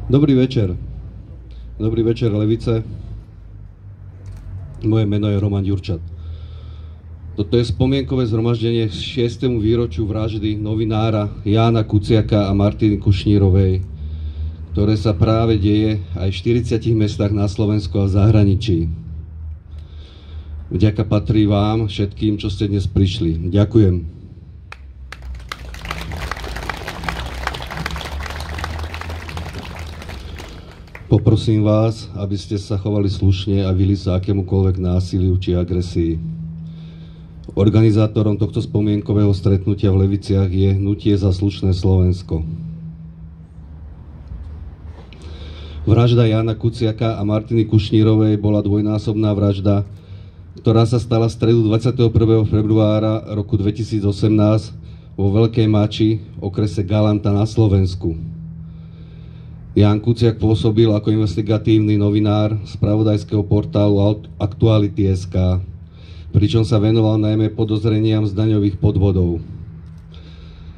Dobrý večer. Dobrý večer, Levice. Moje meno je Roman Ďurčat. Toto je spomienkové zhromaždenie k 6. výročiu vraždy novinára Jána Kuciaka a Martiny Kušnírovej, ktoré sa práve deje aj v 40 mestách na Slovensku a v zahraničí. Vďaka patrí vám všetkým, čo ste dnes prišli. Ďakujem. Poprosím vás, aby ste sa chovali slušne a vyhli sa akémukoľvek násiliu či agresii. Organizátorom tohto spomienkového stretnutia v Leviciach je Hnutie za slušné Slovensko. Vražda Jána Kuciaka a Martiny Kušnírovej bola dvojnásobná vražda, ktorá sa stala v stredu 21. februára roku 2018 vo Veľkej Mači, okrese Galanta na Slovensku. Ján Kuciak pôsobil ako investigatívny novinár spravodajského portálu Aktuality.sk, pričom sa venoval najmä podozreniam z daňových podvodov.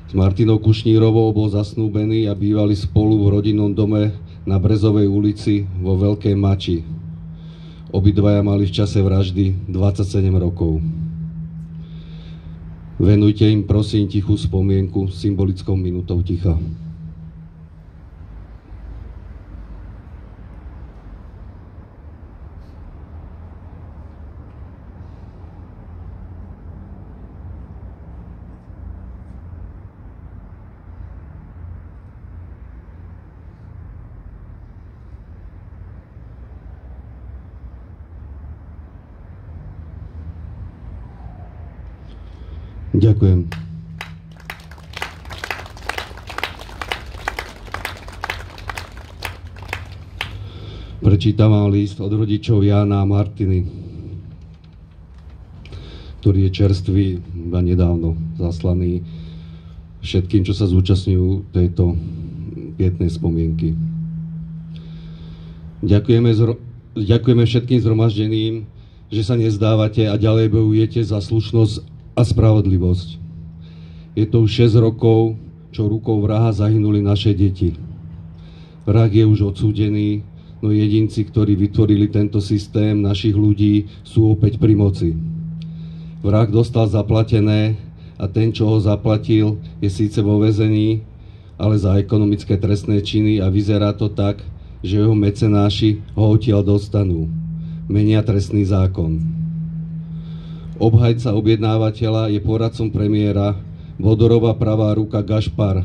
S Martinou Kušnírovou bol zasnúbený a bývali spolu v rodinnom dome na Brezovej ulici vo Veľkej Mači. Obidvaja mali v čase vraždy 27 rokov. Venujte im prosím tichú spomienku symbolickou minútou ticha. Ďakujem. Prečítam vám list od rodičov Jána a Martiny, ktorý je čerstvý, iba nedávno zaslaný všetkým, čo sa zúčastňujú tejto pietnej spomienky. Ďakujeme všetkým zhromaždeným, že sa nezdávate a ďalej bojujete za slušnosť a spravodlivosť. Je to už 6 rokov, čo rukou vraha zahynuli naše deti. Vrah je už odsúdený, no jedinci, ktorí vytvorili tento systém našich ľudí, sú opäť pri moci. Vrah dostal zaplatené a ten, čo ho zaplatil, je síce vo väzení, ale za ekonomické trestné činy a vyzerá to tak, že jeho mecenáši ho odtiaľ dostanú. Menia trestný zákon. Obhajca objednávateľa je poradcom premiéra, Vodorová pravá ruka Gašpar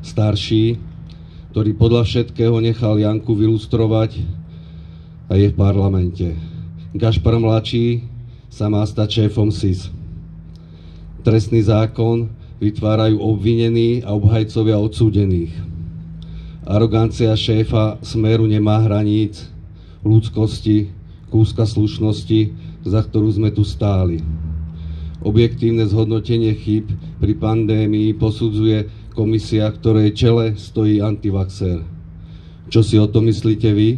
starší, ktorý podľa všetkého nechal Janku vylustrovať a je v parlamente. Gašpar mladší sa má stať šéfom SIS. Trestný zákon vytvárajú obvinení a obhajcovia odsúdených. Arogancia šéfa Smeru nemá hraníc, ľudskosti, kúska slušnosti, za ktorú sme tu stáli. Objektívne zhodnotenie chýb pri pandémii posudzuje komisia, ktorej čele stojí antivaxér. Čo si o to myslíte vy?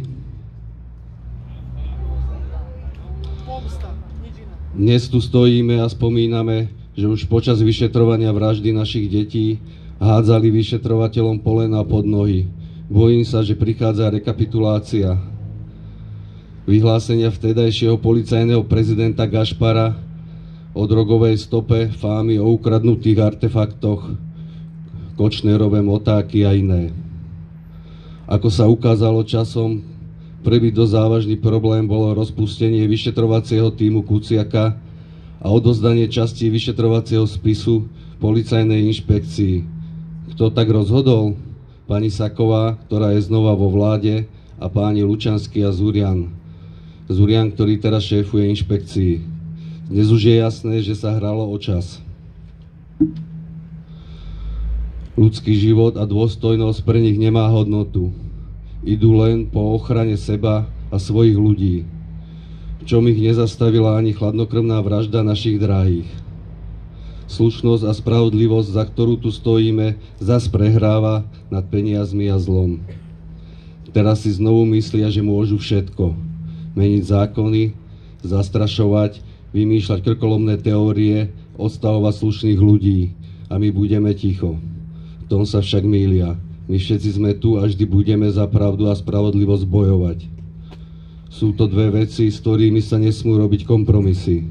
Dnes tu stojíme a spomíname, že už počas vyšetrovania vraždy našich detí hádzali vyšetrovateľom polena pod nohy. Bojím sa, že prichádza rekapitulácia. Vyhlásenia vtedajšieho policajného prezidenta Gašpara o drogovej stope, fámy o ukradnutých artefaktoch, Kočnerové motáky a iné. Ako sa ukázalo časom, prvý dosť závažný problém bolo rozpustenie vyšetrovacieho tímu Kuciaka a odozdanie časti vyšetrovacieho spisu policajnej inšpekcii. Kto tak rozhodol? Pani Saková, ktorá je znova vo vláde, a páni Lučanský a Zurian, ktorý teraz šéfuje inšpekcii. Dnes už je jasné, že sa hralo o čas. Ľudský život a dôstojnosť pre nich nemá hodnotu. Idú len po ochrane seba a svojich ľudí, v čom ich nezastavila ani chladnokrvná vražda našich drahých. Slušnosť a spravodlivosť, za ktorú tu stojíme, zas prehráva nad peniazmi a zlom. Teraz si znovu myslia, že môžu všetko. Meniť zákony, zastrašovať, vymýšľať krkolomné teórie, odstavovať slušných ľudí a my budeme ticho. V tom sa však mýlia. My všetci sme tu a vždy budeme za pravdu a spravodlivosť bojovať. Sú to dve veci, s ktorými sa nesmú robiť kompromisy.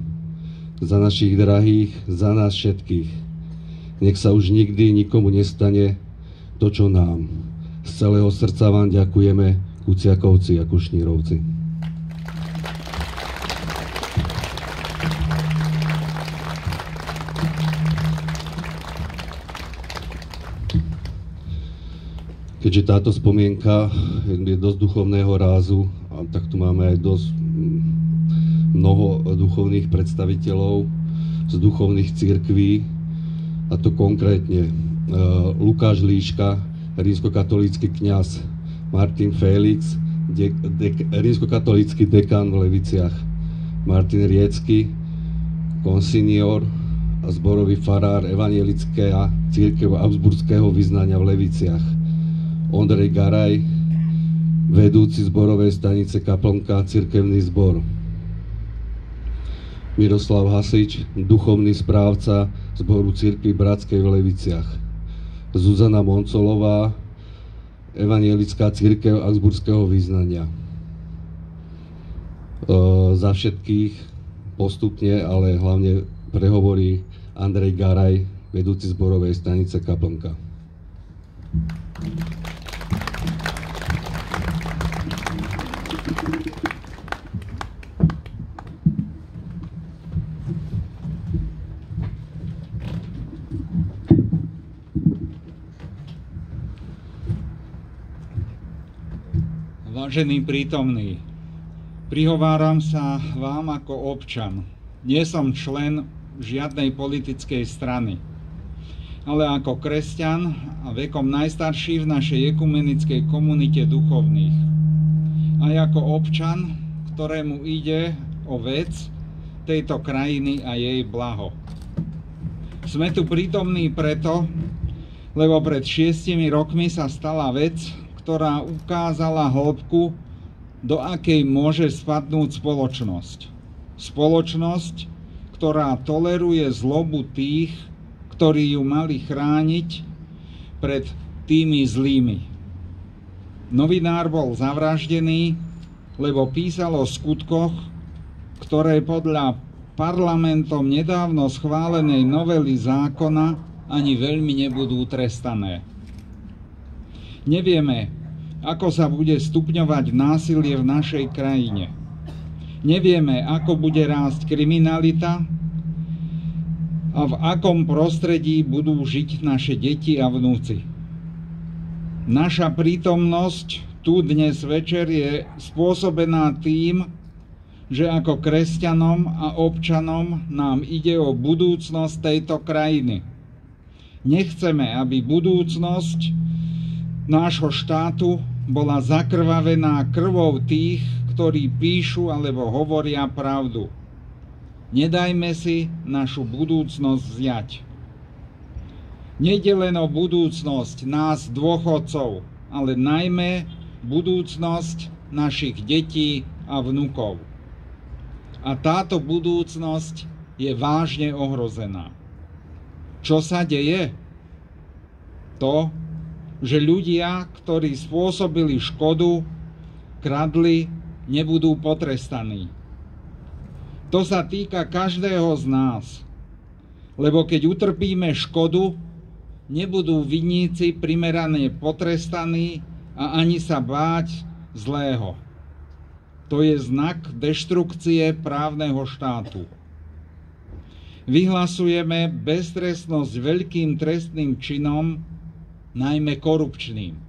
Za našich drahých, za nás všetkých. Nech sa už nikdy nikomu nestane to, čo nám. Z celého srdca vám ďakujeme, Kuciakovci a Kušnírovci. Keďže táto spomienka je dosť duchovného rázu, a tak tu máme aj dosť mnoho duchovných predstaviteľov z duchovných cirkví, a to konkrétne Lukáš Líška, rímskokatolícky kňaz, Martin Félix, rímskokatolícky dekán v Leviciach, Martin Riecky, konsinior a zborový farár evangelického cirkev Augsburského vyznania v Leviciach, Ondrej Garaj, vedúci zborovej stanice Kaplnka, cirkevný zbor, Miroslav Hasič, duchovný správca zboru cirkvi Bratskej v Leviciach, Zuzana Moncolová, evangelická cirkev Augsburského vyznania. Za všetkých postupne, ale hlavne prehovorí Andrej Garaj, vedúci zborovej stanice Kaplnka. Vážení prítomní, prihováram sa vám ako občan. Nie som člen žiadnej politickej strany, ale ako kresťan a vekom najstarší v našej ekumenickej komunite duchovných. Aj ako občan, ktorému ide o vec tejto krajiny a jej blaho. Sme tu prítomní preto, lebo pred 6 rokmi sa stala vec, ktorá ukázala hĺbku, do akej môže spadnúť spoločnosť. Spoločnosť, ktorá toleruje zlobu tých, ktorí ju mali chrániť pred tými zlými. Novinár bol zavraždený, lebo písal o skutkoch, ktoré podľa parlamentom nedávno schválenej novely zákona ani veľmi nebudú trestané. Nevieme, ako sa bude stupňovať násilie v našej krajine. Nevieme, ako bude rásť kriminalita a v akom prostredí budú žiť naše deti a vnúci. Naša prítomnosť tu dnes večer je spôsobená tým, že ako kresťanom a občanom nám ide o budúcnosť tejto krajiny. Nechceme, aby budúcnosť nášho štátu bola zakrvavená krvou tých, ktorí píšu alebo hovoria pravdu. Nedajme si našu budúcnosť vziať. Nejde len o budúcnosť nás dôchodcov, ale najmä budúcnosť našich detí a vnukov. A táto budúcnosť je vážne ohrozená. Čo sa deje? To, že ľudia, ktorí spôsobili škodu, kradli, nebudú potrestaní. To sa týka každého z nás, lebo keď utrpíme škodu, nebudú vinníci primerane potrestaní a ani sa báť zlého. To je znak deštrukcie právneho štátu. Vyhlasujeme beztrestnosť veľkým trestným činom, najmä korupčným.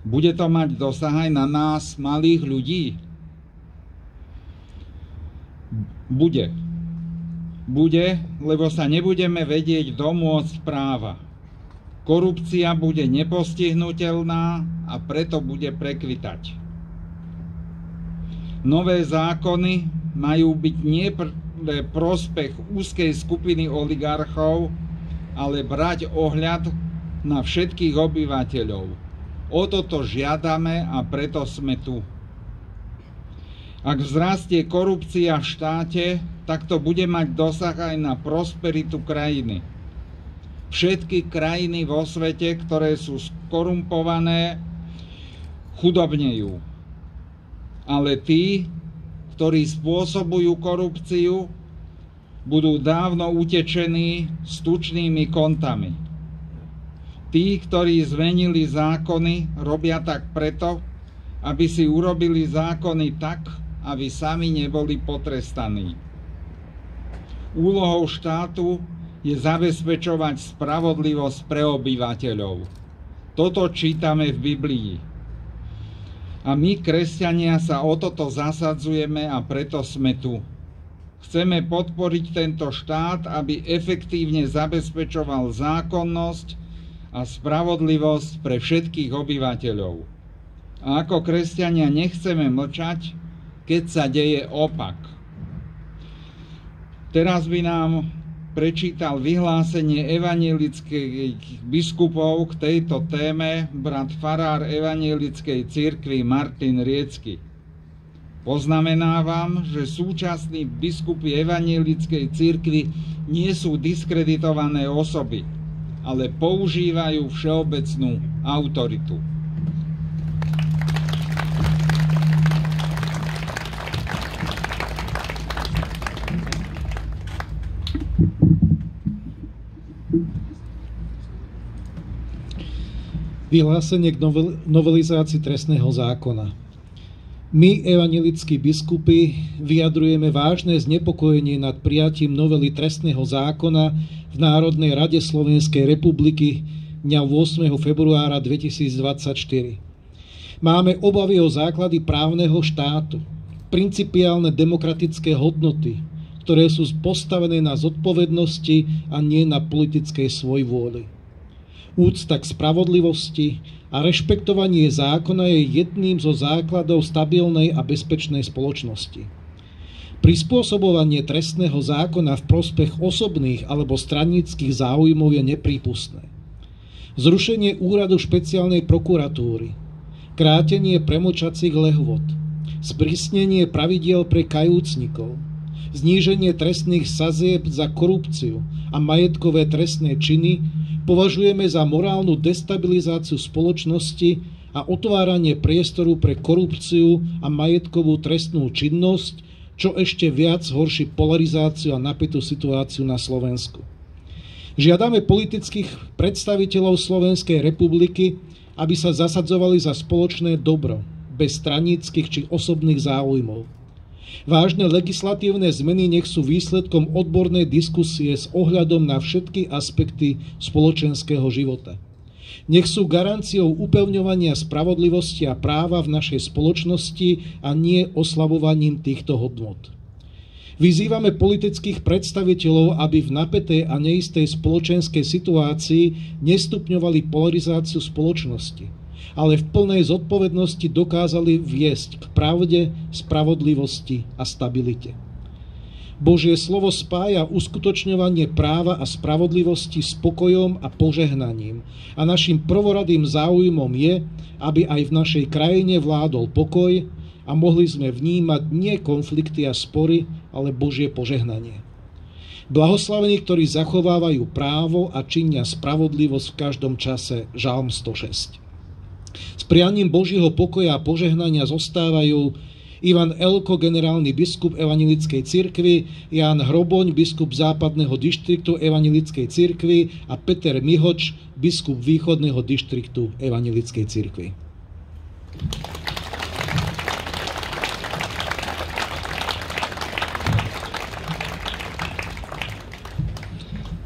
Bude to mať dosah aj na nás, malých ľudí? Bude. Bude, lebo sa nebudeme vedieť domôcť práva. Korupcia bude nepostihnuteľná a preto bude prekvitať. Nové zákony majú byť nie pre prospech úzkej skupiny oligarchov, ale brať ohľad na všetkých obyvateľov. O toto žiadame a preto sme tu. Ak vzrastie korupcia v štáte, tak to bude mať dosah aj na prosperitu krajiny. Všetky krajiny vo svete, ktoré sú skorumpované, chudobnejú. Ale tí, ktorí spôsobujú korupciu, budú dávno utečení s tučnými kontami. Tí, ktorí zmenili zákony, robia tak preto, aby si urobili zákony tak, aby sami neboli potrestaní. Úlohou štátu je zabezpečovať spravodlivosť pre obyvateľov. Toto čítame v Biblii. A my, kresťania, sa o toto zasadzujeme a preto sme tu. Chceme podporiť tento štát, aby efektívne zabezpečoval zákonnosť a spravodlivosť pre všetkých obyvateľov. A ako kresťania nechceme mlčať, keď sa deje opak. Teraz by nám prečítal vyhlásenie evanjelických biskupov k tejto téme brat farár evanjelickej cirkvi Martin Riecky. Poznamenávam, že súčasní biskupy evanjelickej cirkvi nie sú diskreditované osoby, ale používajú všeobecnú autoritu. Vyhlásenie k novelizácii trestného zákona. My, evanjelickí biskupy, vyjadrujeme vážne znepokojenie nad prijatím novely trestného zákona v Národnej rade Slovenskej republiky dňa 8. februára 2024. Máme obavy o základy právneho štátu, principiálne demokratické hodnoty, ktoré sú postavené na zodpovednosti a nie na politickej svojvôli. Úcta k spravodlivosti a rešpektovanie zákona je jedným zo základov stabilnej a bezpečnej spoločnosti. Prispôsobovanie trestného zákona v prospech osobných alebo stranických záujmov je neprípustné. Zrušenie úradu špeciálnej prokuratúry, krátenie premlčacích lehôd, sprísnenie pravidiel pre kajúcnikov, zníženie trestných sadzieb za korupciu a majetkové trestné činy považujeme za morálnu destabilizáciu spoločnosti a otváranie priestoru pre korupciu a majetkovú trestnú činnosť, čo ešte viac zhorší polarizáciu a napätú situáciu na Slovensku. Žiadame politických predstaviteľov Slovenskej republiky, aby sa zasadzovali za spoločné dobro, bez straníckych či osobných záujmov. Vážne legislatívne zmeny nech sú výsledkom odbornej diskusie s ohľadom na všetky aspekty spoločenského života. Nech sú garanciou upevňovania spravodlivosti a práva v našej spoločnosti a nie oslabovaním týchto hodnôt. Vyzývame politických predstaviteľov, aby v napätej a neistej spoločenskej situácii nestupňovali polarizáciu spoločnosti, ale v plnej zodpovednosti dokázali viesť k pravde, spravodlivosti a stabilite. Božie slovo spája uskutočňovanie práva a spravodlivosti s pokojom a požehnaním a našim prvoradým záujmom je, aby aj v našej krajine vládol pokoj a mohli sme vnímať nie konflikty a spory, ale Božie požehnanie. Blahoslavení, ktorí zachovávajú právo a činia spravodlivosť v každom čase. Žalm 106. S prianím Božieho pokoja a požehnania zostávajú Ivan Elko, generálny biskup evanjelickej cirkvi, Ján Hroboň, biskup západného dištriktu evanjelickej cirkvi a Peter Mihoč, biskup východného dištriktu evanjelickej cirkvi.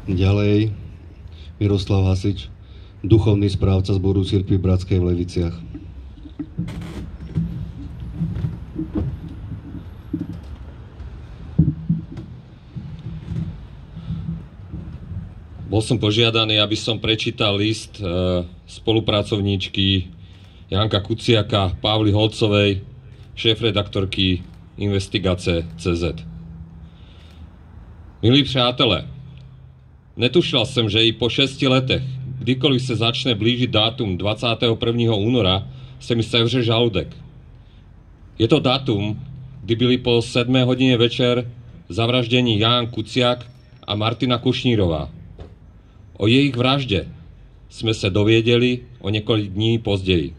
Ďalej Miroslav Hasič, duchovný správca zboru cirkvi Bratskej v Leviciach. Bol som požiadaný, aby som prečítal list spolupracovníčky Janka Kuciaka, Pavly Holcovej, šéfredaktorky Investigace.cz. Milí přátelé, netušil jsem, že i po 6 letech, kdykoliv se začne blížit dátum 21. února, se mi sevře žaludek. Je to dátum, kdy byli po 7 hodině večer zavražděni Ján Kuciak a Martina Kušnírová. O jejich vražde sme sa doviedeli o niekoľko dní pozdeji.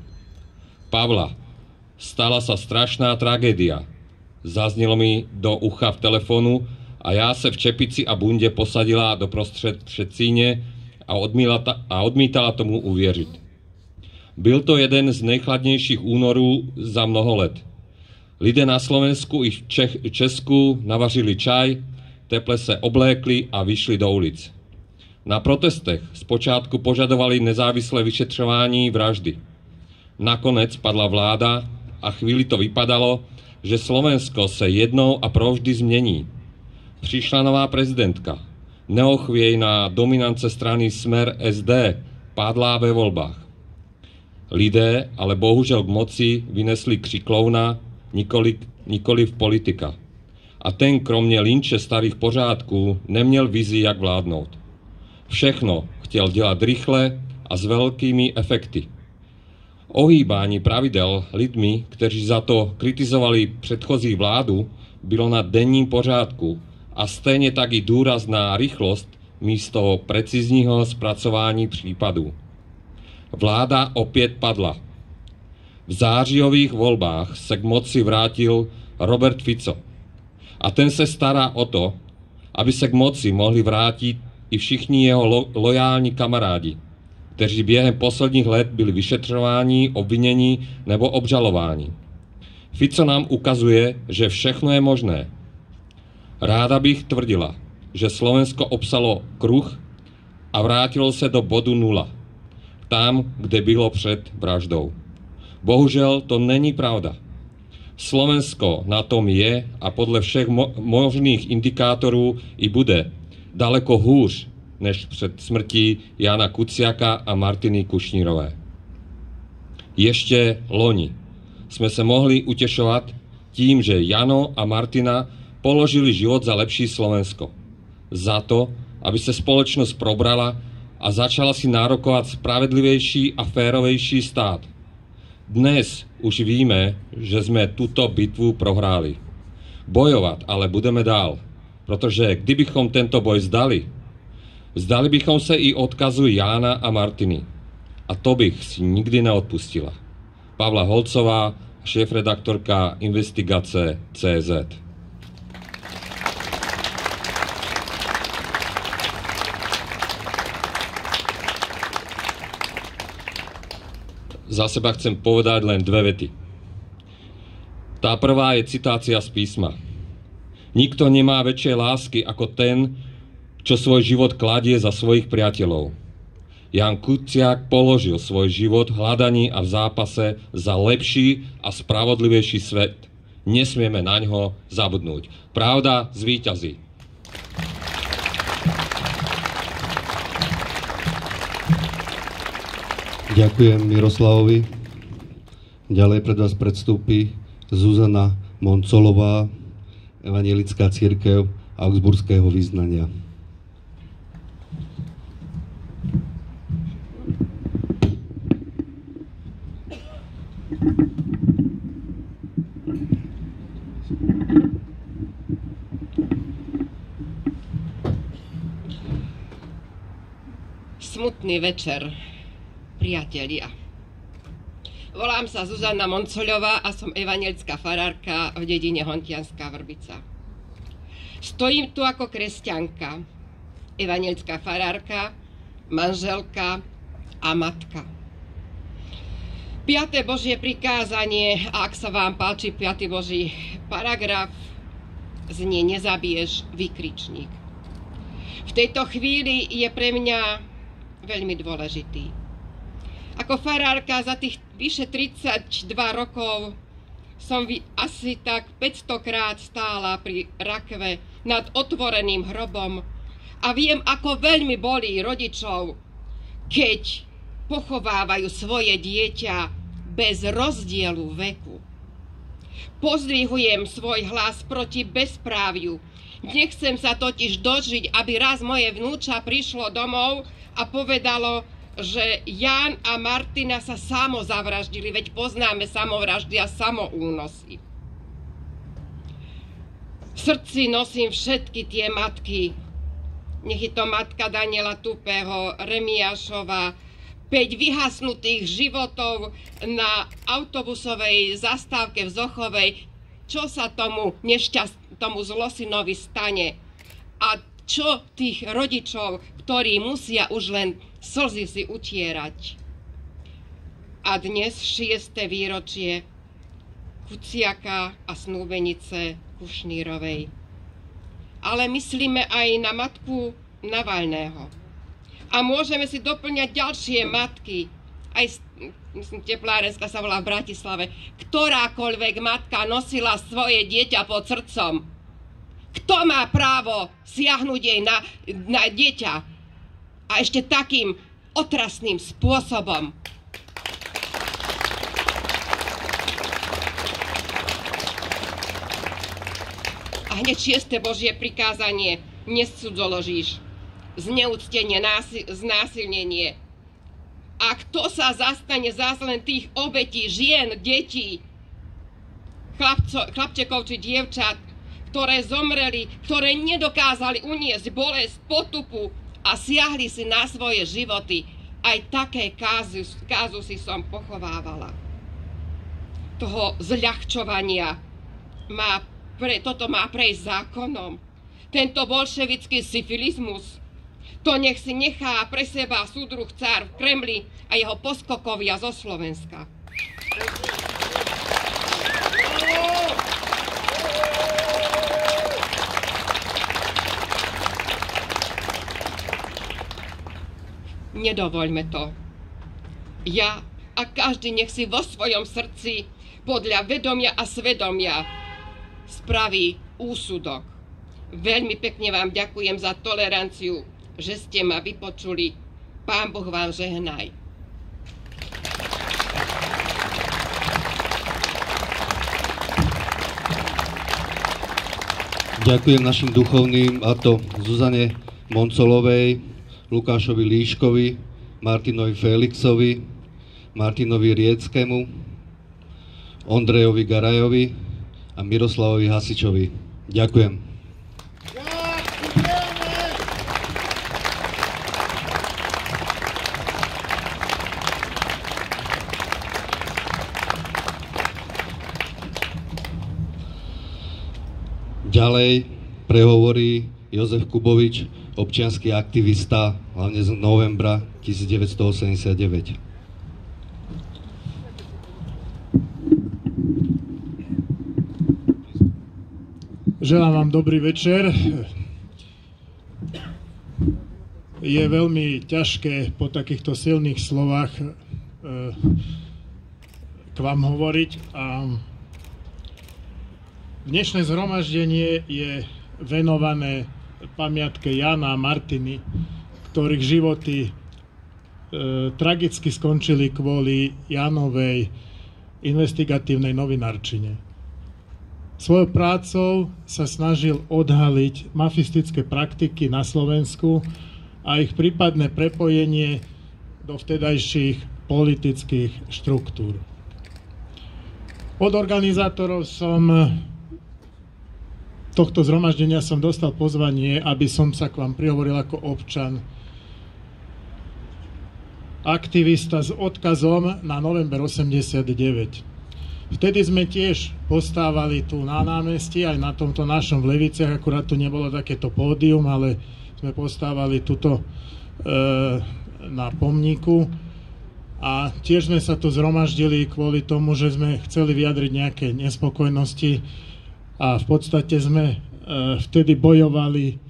Pavla, stala sa strašná tragédia. Zaznelo mi do ucha v telefónu a já se v čepici a bundě posadila doprostřed předsíně a odmítala tomu uvěřit. Byl to jeden z nejchladnějších únorů za mnoho let. Lidé na Slovensku i v Česku navařili čaj, teple se oblékli a vyšli do ulic. Na protestech zpočátku požadovali nezávislé vyšetřování vraždy. Nakonec padla vláda a chvíli to vypadalo, že Slovensko se jednou a provždy změní. Přišla nová prezidentka. Neochvějná dominance strany Smer SD padla ve volbách. Lidé ale bohužel k moci vynesli křiklouna, nikoliv politika. A ten kromě linče starých pořádků neměl vizi, jak vládnout. Všechno chtěl dělat rychle a s velkými efekty. Ohýbání pravidel lidmi, kteří za to kritizovali předchozí vládu, bylo na denním pořádku a stejně tak i důraz na rychlost místo precizního zpracování případů. Vláda opět padla. V zářijových volbách se k moci vrátil Robert Fico. A ten se stará o to, aby se k moci mohli vrátit i všichni jeho lojální kamarádi, kteří během posledních let byli vyšetřováni, obviněni nebo obžalováni. Fico nám ukazuje, že všechno je možné. Ráda bych tvrdila, že Slovensko obsalo kruh a vrátilo se do bodu nula, tam, kde bylo před vraždou. Bohužel to není pravda. Slovensko na tom je a podle všech možných indikátorů i bude daleko hůř než před smrtí Jana Kuciaka a Martiny Kušnírové. Ještě loni jsme se mohli utešovat tím, že Jano a Martina položili život za lepší Slovensko. Za to, aby se společnost probrala a začala si nárokovat spravedlivější a férovejší stát. Dnes už víme, že jsme tuto bitvu prohráli. Bojovat ale budeme dál, protože kdybychom tento boj vzdali bychom se i odkazu Jána a Martiny. A to bych si nikdy neodpustila. Pavla Holcová, šéfredaktorka Investigace.cz. Za seba chcem povedať len dve vety. Tá prvá je citácia z písma. Nikto nemá väčšej lásky ako ten, čo svoj život kladie za svojich priateľov. Jan Kuciak položil svoj život v hľadaní a v zápase za lepší a spravodlivejší svet. Nesmieme na ňo zabudnúť. Pravda zvíťazí. Ďakujem Miroslavovi. Ďalej pred vás predstúpi Zuzana Moncolová, Evanjelická cirkev Augsburského vyznania. Smutný večer, priatelia. Volám sa Zuzana Moncoľová a som evanjelická farárka v dedine Hontianská Vrbica. Stojím tu ako kresťanka, evanjelická farárka, manželka a matka. 5. Božie prikázanie, a ak sa vám páči 5. Boží paragraf, znie nezabiješ, vykričník. V tejto chvíli je pre mňa veľmi dôležitý. Ako farárka za tých vyše 32 rokov som asi tak 500 krát stála pri rakve nad otvoreným hrobom a viem, ako veľmi bolí rodičov, keď pochovávajú svoje dieťa bez rozdielu veku. Pozdvihujem svoj hlas proti bezpráviu. Nechcem sa totiž dožiť, aby raz moje vnúča prišlo domov a povedalo, že Ján a Martina sa samozavraždili, veď poznáme samovraždy a samoúnosy. V srdci nosím všetky tie matky, nech je to matka Daniela Tupého, Remiášova, 5 vyhasnutých životov na autobusovej zastávke v Zochovej, čo sa tomu zlosinovi stane a čo tých rodičov, ktorí musia už len slzy si utierať. A dnes 6. výročie Kuciaka a snúbenice Kušnírovej. Ale myslíme aj na matku Navalného. A môžeme si doplňať ďalšie matky, aj myslím, teplárenská sa volá v Bratislave, ktorákoľvek matka nosila svoje dieťa pod srdcom. Kto má právo siahnuť jej na dieťa? A ešte takým otrasným spôsobom. A hneď 6. Božie prikázanie: nescudzoložíš, zneúctenie, znásilnenie. A kto sa zastane zás len tých obetí, žien, detí, chlapčekov či dievčat, ktoré zomreli, ktoré nedokázali uniesť bolesť, potupu a siahli si na svoje životy. Aj také kázusy som pochovávala. Toho zľahčovania toto má prejsť zákonom. Tento bolševický syfilizmus, to nech si nechá pre seba súdruh cár v Kremli a jeho poskokovia zo Slovenska. Nedovoľme to. Ja a každý nech si vo svojom srdci podľa vedomia a svedomia spraví úsudok. Veľmi pekne vám ďakujem za toleranciu, že ste ma vypočuli. Pán Boh vám žehnaj. Ďakujem našim duchovným, a to Zuzane Moncolovej, Lukášovi Líškovi, Martinovi Felixovi, Martinovi Rieckému, Ondrejovi Garajovi a Miroslavovi Hasičovi. Ďakujem. Ďalej prehovorí Jozef Kubovič, občiansky aktivista, hlavne z novembra 1989. Želám vám dobrý večer. Je veľmi ťažké po takýchto silných slovách k vám hovoriť a dnešné zhromaždenie je venované pamiatke Jána a Martiny, ktorých životy tragicky skončili kvôli Jánovej investigatívnej novinárčine. Svojou prácou sa snažil odhaliť mafistické praktiky na Slovensku a ich prípadné prepojenie do vtedajších politických štruktúr. Od organizátorov tohto zhromaždenia som dostal pozvanie, aby som sa k vám prihovoril ako občan, aktivista s odkazom na november 89. Vtedy sme tiež postávali tu na námestí, aj na tomto našom v Leviciach, akurát tu nebolo takéto pódium, ale sme postávali tuto na pomníku a tiež sme sa tu zhromaždili kvôli tomu, že sme chceli vyjadriť nejaké nespokojnosti a v podstate sme vtedy bojovali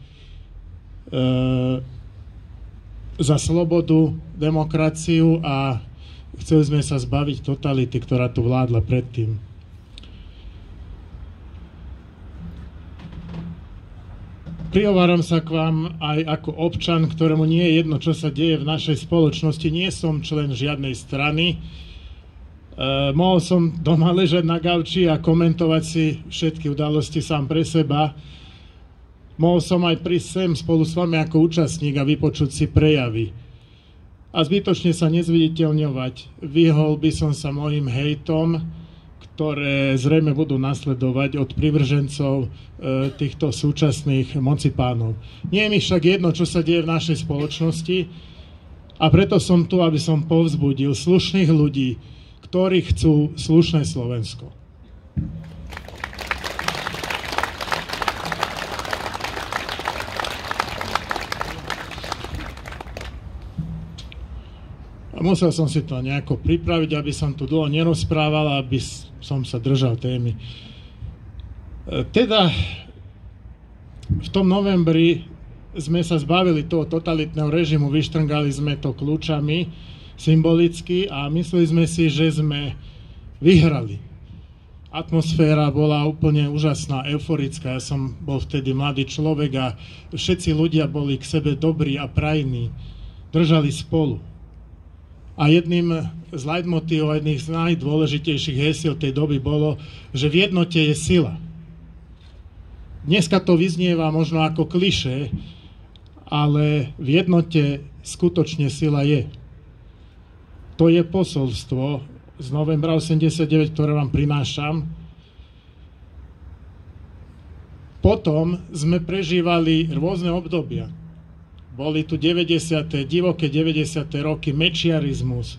za slobodu, demokraciu a chceli sme sa zbaviť totality, ktorá tu vládla predtým. Prihováram sa k vám aj ako občan, ktorému nie je jedno, čo sa deje v našej spoločnosti. Nie som člen žiadnej strany. Mohol som doma ležať na gauči a komentovať si všetky udalosti sám pre seba. Mohol som aj prísť sem spolu s vami ako účastník a vypočuť si prejavy. A zbytočne sa nezviditeľňovať. Vyhol by som sa mojim hejtom, ktoré zrejme budú nasledovať od privržencov týchto súčasných mocipánov. Nie je mi však jedno, čo sa deje v našej spoločnosti, a preto som tu, aby som povzbudil slušných ľudí, ktorí chcú slušné Slovensko. A musel som si to nejako pripraviť, aby som tu dlho nerozprával, aby som sa držal témy. Teda v tom novembri sme sa zbavili toho totalitného režimu, vyštrngali sme to kľúčami symbolicky a mysleli sme si, že sme vyhrali. Atmosféra bola úplne úžasná, euforická. Ja som bol vtedy mladý človek a všetci ľudia boli k sebe dobrí a prajní. Držali spolu. A jedným z leitmotívov, jedných z najdôležitejších hesiel tej doby bolo, že v jednote je sila. Dneska to vyznieva možno ako klišé, ale v jednote skutočne sila je. To je posolstvo z novembra 89, ktoré vám prinášam. Potom sme prežívali rôzne obdobia. Boli tu divoké 90. roky, mečiarizmus,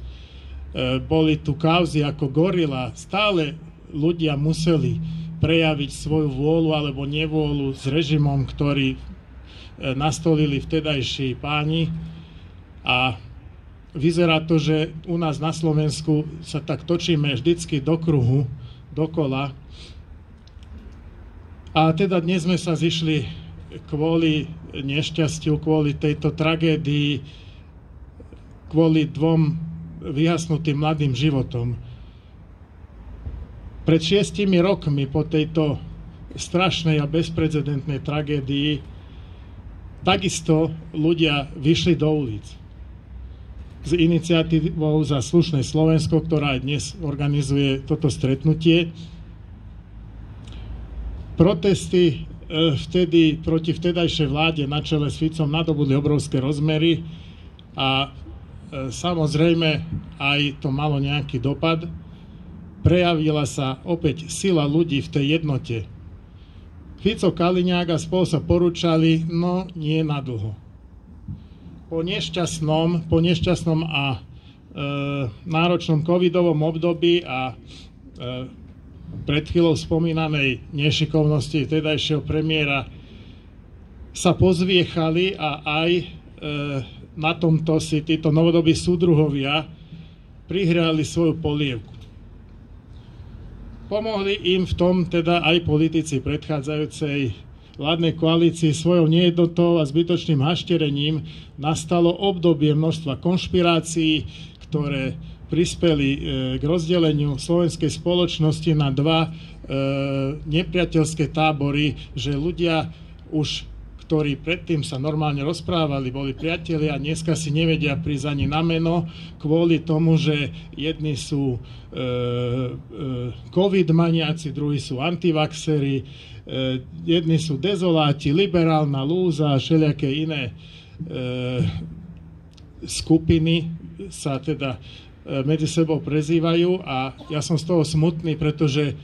boli tu kauzy ako Gorila. Stále ľudia museli prejaviť svoju vôľu alebo nevôľu s režimom, ktorý nastolili vtedajší páni, a vyzerá to, že u nás na Slovensku sa tak točíme vždycky do kruhu, dokola. A teda dnes sme sa zišli kvôli nešťastiu, kvôli tejto tragédii, kvôli dvom vyhasnutým mladým životom. Pred 6 rokmi po tejto strašnej a bezprecedentnej tragédii takisto ľudia vyšli do ulic s iniciatívou Za slušné Slovensko, ktorá aj dnes organizuje toto stretnutie. Protesty vtedy proti vtedajšej vláde na čele s Ficom nadobudli obrovské rozmery a samozrejme aj to malo nejaký dopad. Prejavila sa opäť sila ľudí v tej jednote. Fico, Kaliňák a spolu sa porúčali, no nie nadlho. Po nešťastnom a náročnom covidovom období a pred chvíľou spomínanej nešikovnosti vtedajšieho premiéra sa pozviechali a aj na tomto si títo novodobí súdruhovia prihrali svoju polievku. Pomohli im v tom teda aj politici predchádzajúcej vládnej koalícii svojou nejednotou a zbytočným hašterením. Nastalo obdobie množstva konšpirácií, ktoré prispeli k rozdeleniu slovenskej spoločnosti na dva nepriateľské tábory, že ľudia už, ktorí predtým sa normálne rozprávali, boli priatelia a dneska si nevedia prísť ani na meno kvôli tomu, že jedni sú covid maniaci, druhí sú antivaxeri, jedni sú dezoláti, liberálna lúza a všelijaké iné skupiny sa teda medzi sebou prezývajú a ja som z toho smutný, pretože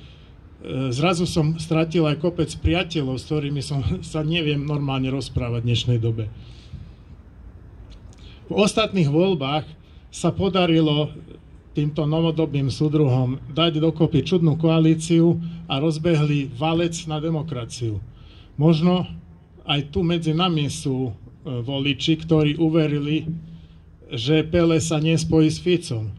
zrazu som stratil aj kopec priateľov, s ktorými sa neviem normálne rozprávať v dnešnej dobe. V ostatných voľbách sa podarilo týmto novodobým súdruhom dať dokopy čudnú koalíciu a rozbehli valec na demokraciu. Možno aj tu medzi nami sú voliči, ktorí uverili, že Pele sa nespojí s Ficom.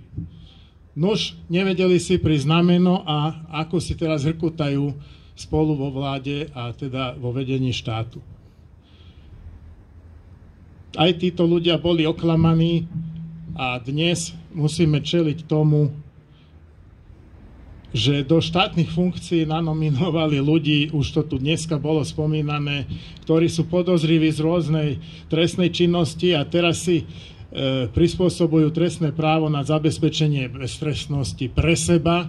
Nuž, nevedeli si prísť na meno a ako si teraz hrkutajú spolu vo vláde a teda vo vedení štátu. Aj títo ľudia boli oklamaní a dnes musíme čeliť tomu, že do štátnych funkcií nanominovali ľudí, už to tu dneska bolo spomínané, ktorí sú podozriví z rôznej trestnej činnosti a teraz si prispôsobujú trestné právo na zabezpečenie beztrestnosti pre seba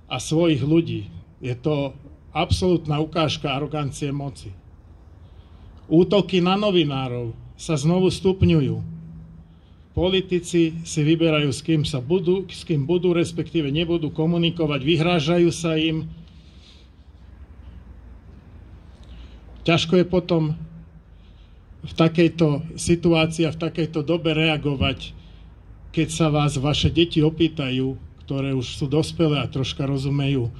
a svojich ľudí. Je to absolútna ukážka arogancie moci. Útoky na novinárov sa znovu stupňujú. politici si vyberajú, s kým budú, respektíve nebudú komunikovať, vyhrážajú sa im. Ťažko je potom v takejto situácii a v takejto dobe reagovať, keď sa vás vaše deti opýtajú, ktoré už sú dospelé a troška rozumejú,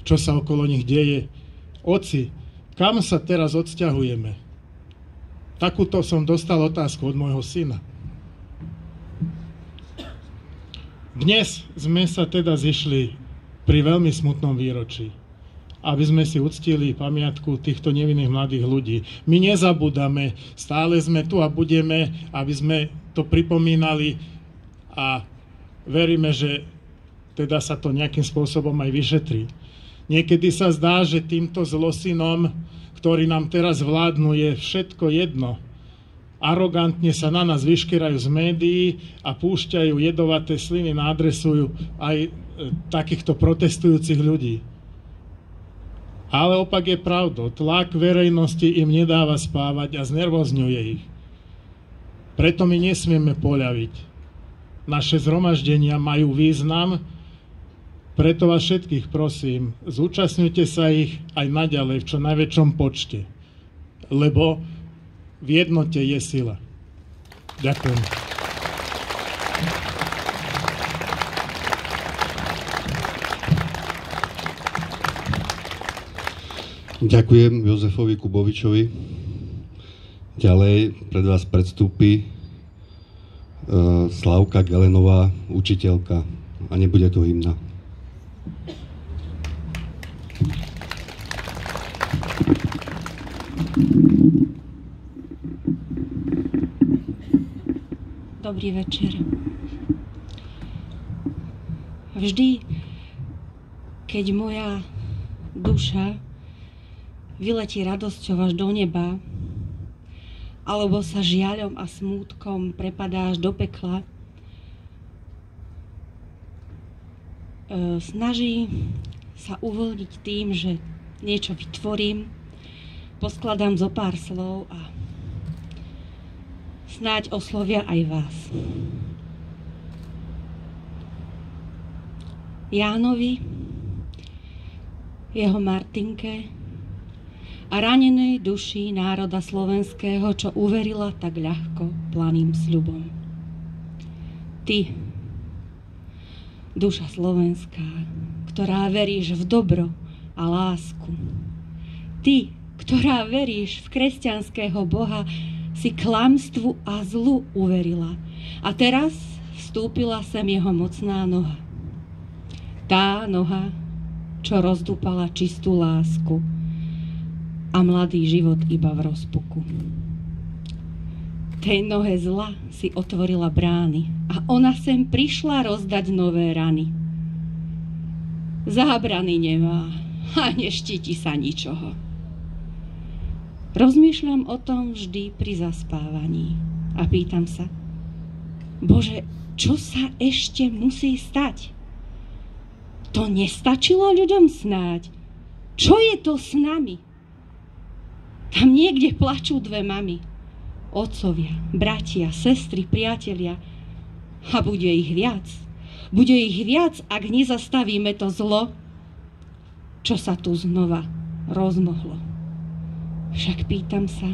čo sa okolo nich deje. Oci, kam sa teraz odsťahujeme? Takúto som dostal otázku od môjho syna. Dnes sme sa teda zišli pri veľmi smutnom výročí, aby sme si uctili pamiatku týchto nevinných mladých ľudí. My nezabúdame, stále sme tu a budeme, aby sme to pripomínali a veríme, že teda sa to nejakým spôsobom aj vyšetrí. Niekedy sa zdá, že týmto zlosinom, ktorí nám teraz vládnu, je všetko jedno. Arogantne sa na nás vyškerajú z médií a púšťajú jedovaté sliny na adresu aj takýchto protestujúcich ľudí. Ale opak je pravdou. Tlak verejnosti im nedáva spávať a znervozňuje ich. Preto my nesmieme poľaviť. Naše zhromaždenia majú význam, preto vás všetkých prosím, zúčastňujte sa ich aj naďalej v čo najväčšom počte, lebo v jednote je sila. Ďakujem. Ďakujem Jozefovi Kubovičovi. Ďalej pred vás predstúpi Slavka Gelenová, učiteľka, a nebude to hymna. Dobrý večer. Vždy, keď moja duša vyletí radosťou až do neba, alebo sa žiaľom a smútkom prepadá až do pekla, snaží sa uvoľniť tým, že niečo vytvorím, poskladám zo pár slov a snáď oslovia aj vás. Jánovi, jeho Martinke a ranenej duši národa slovenského, čo uverila tak ľahko planým sľubom. Ty, duša slovenská, ktorá veríš v dobro a lásku. Ty, ktorá veríš v kresťanského Boha, si klamstvu a zlu uverila. A teraz vstúpila sem jeho mocná noha. Tá noha, čo rozdúpala čistú lásku a mladý život iba v rozpuku. Tej nohe zla si otvorila brány a ona sem prišla rozdať nové rany. Zábrany nemá a neštíti sa ničoho. Rozmýšľam o tom vždy pri zaspávaní a pýtam sa, Bože, čo sa ešte musí stať? To nestačilo ľuďom snáď. Čo je to s nami? Tam niekde plačú dve mamy. Otcovia, bratia, sestry, priatelia. A bude ich viac. Bude ich viac, ak nezastavíme to zlo, čo sa tu znova rozmohlo. Však pýtam sa,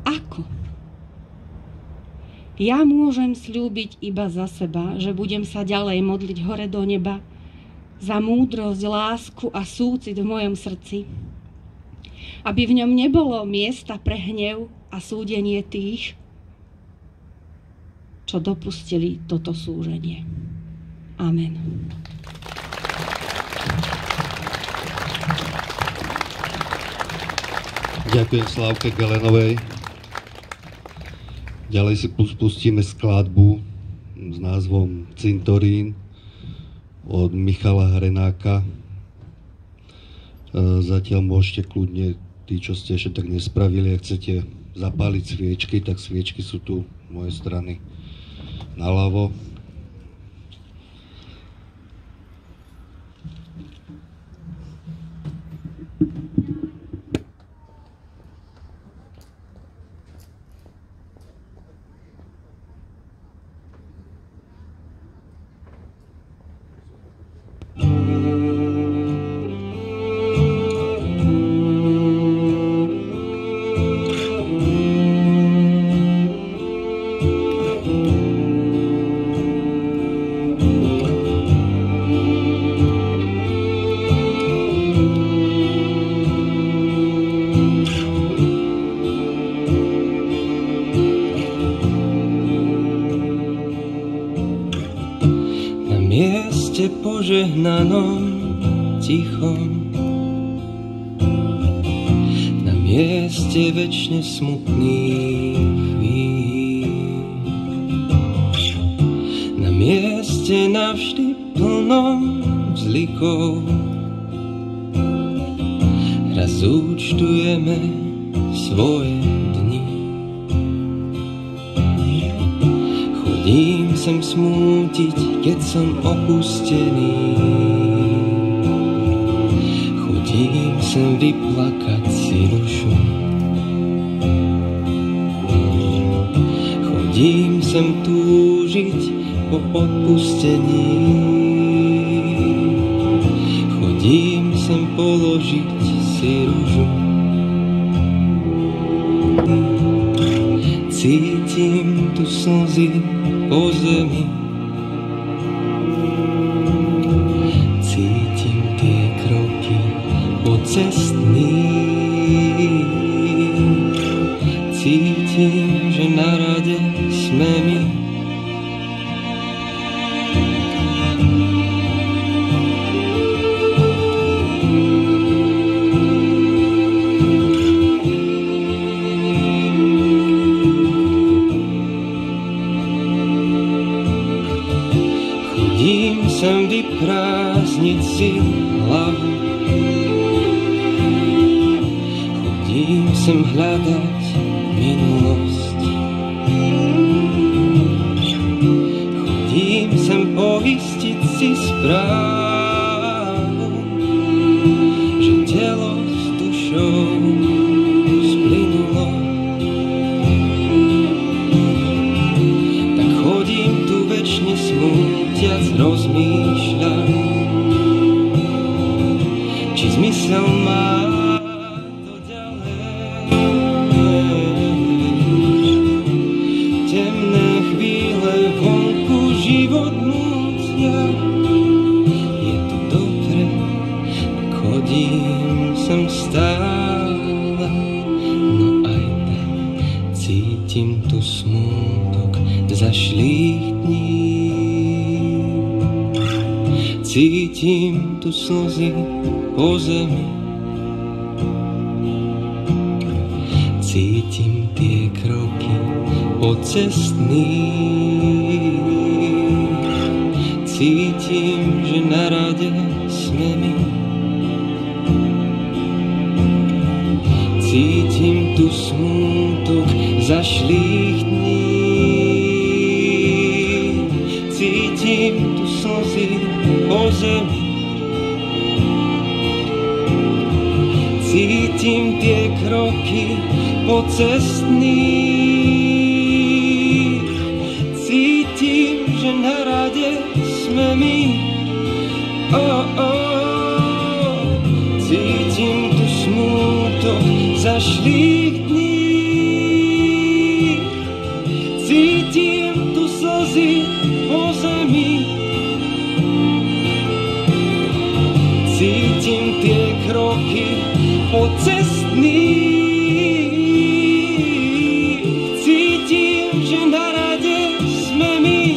ako? Ja môžem sľúbiť iba za seba, že budem sa ďalej modliť hore do neba za múdrosť, lásku a súcit v mojom srdci, aby v ňom nebolo miesta pre hnev a súdenie tých, čo dopustili toto súženie. Amen. Ďakujem Slávke Gelenovej. Ďalej si pustíme skladbu s názvom Cintorín od Michala Hrenáka. Zatiaľ môžete kľudne, tí, čo ste ešte tak nespravili, ak chcete zapáliť sviečky, tak sviečky sú tu z mojej strany naľavo. požehnanom tichom, na mieste večne smutných chvíľ, na mieste navždy plnom vzlikov. Raz účtujeme svoje dni. Chodím sem smútiť, keď som opustený. Chodím sem vyplakať si dušu. Chodím sem túžiť po odpustení. Chodím sem položiť si ružu. Cítim tu slzy po zemi. Cítim tie kroky po cestných. Cítim, že na rade sme my. Chcem vyprázdniť si hlavu. Chodím sem hľadať minulosť. Chodím sem poistiť si správu, že telo s dušou splynulo. Tak chodím tu večne smútiac, rozmýšľam, či zmysel má to ďalej. Temné chvíle vonku život nútia. Je tu dobre, tak chodím sem stále. No aj tak cítim tu smútok zašlých dní. Cítim tu slzy po zemi. Cítim tie kroky po cestných. Cítim, že na rade sme my. Cítim tu smútok zašlých dní. Cítim tu slzy po zemi. Cítim tie kroky po cestných. Cítim, že na rade sme my. Oh, oh. Cítim tu smútok zašlých dní. Cítim tu slzy po zemi. Cítim tie kroky po cestných. Cítim, že na rade sme my.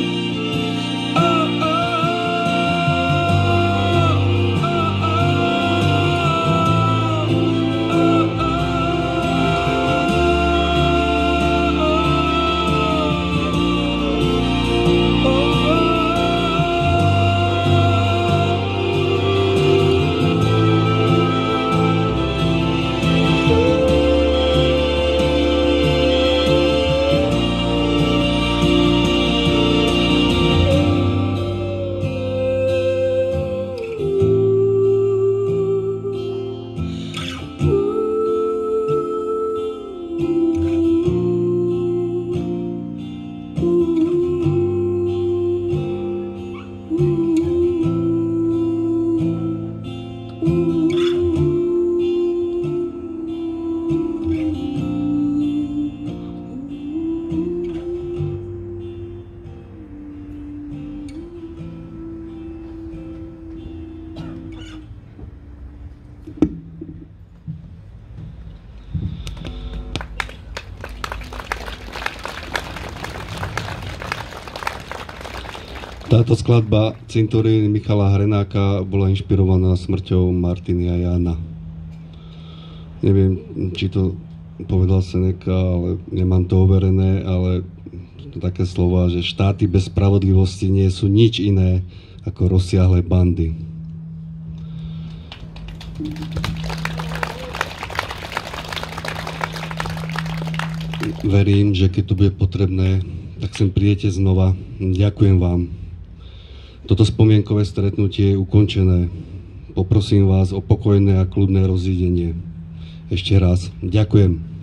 Oh, oh, oh, oh, oh, oh. Táto skladba Cintorín Michala Hrenáka bola inšpirovaná smrťou Martiny a Jána. Neviem, či to povedal Seneca, ale nemám to overené, ale to také slova, že štáty bez spravodlivosti nie sú nič iné ako rozsiahle bandy. Verím, že keď to bude potrebné, tak sem prídete znova. Ďakujem vám. Toto spomienkové stretnutie je ukončené. Poprosím vás o pokojné a kľudné rozídenie. Ešte raz ďakujem.